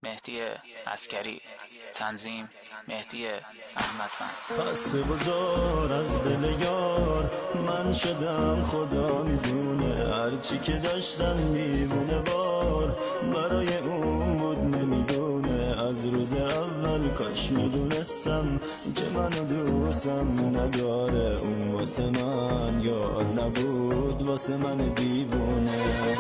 مهدی عسکری. تنظیم مهدی احمدوند. خسته بزار از دل یار من شدم، خدا میدونه هرچی که داشتم دیوونه بار برای اون بود نمیدونه. از روز اول کاش میدونستم که منو دوستم نداره. اون واسه من یار نبود، واسه من دیوونه.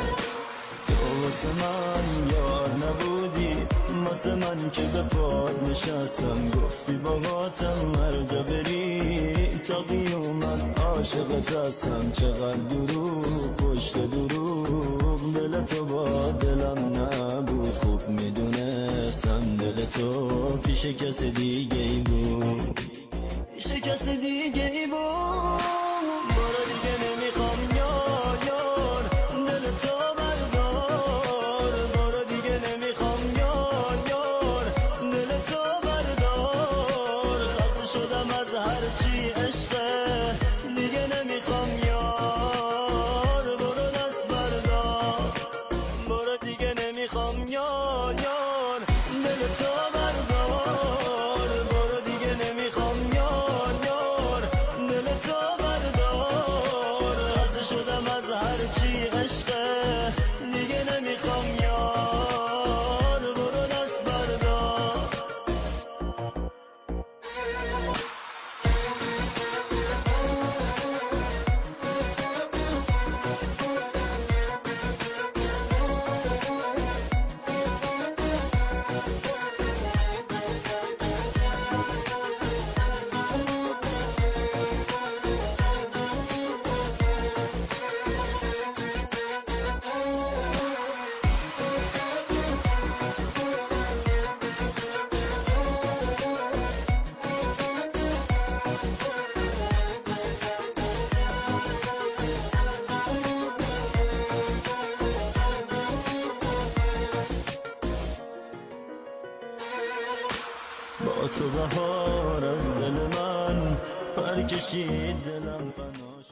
تو واسه من یار نبودی، واسه من که به پاد نشستم. گفتی باهاتم هر جا بری تا قیامت عاشقت هستم. چقدر دروغ پشت دروغ، دل تو با دلم نبود. خوب میدونستم دل تو پیش کس دیگه ای بود، پیش کس دیگه ای بود. برو دیگه نمیخوام یار دل تو بردار. برو دیگه نمیخوام یار دل تو بردار. خسته شدم از هرچی عشقه، دیگه نمیخوام یار. برو دست بردار. برو دیگه نمیخوام یار دل تو بردار. برو دیگه نمیخوام یار دل تو بردار. خسته شدم از هرچی عشقه، دیگه نمیخوام یار. برو دست بردار. با تو بهار از دل من پر کشید، دلم فنا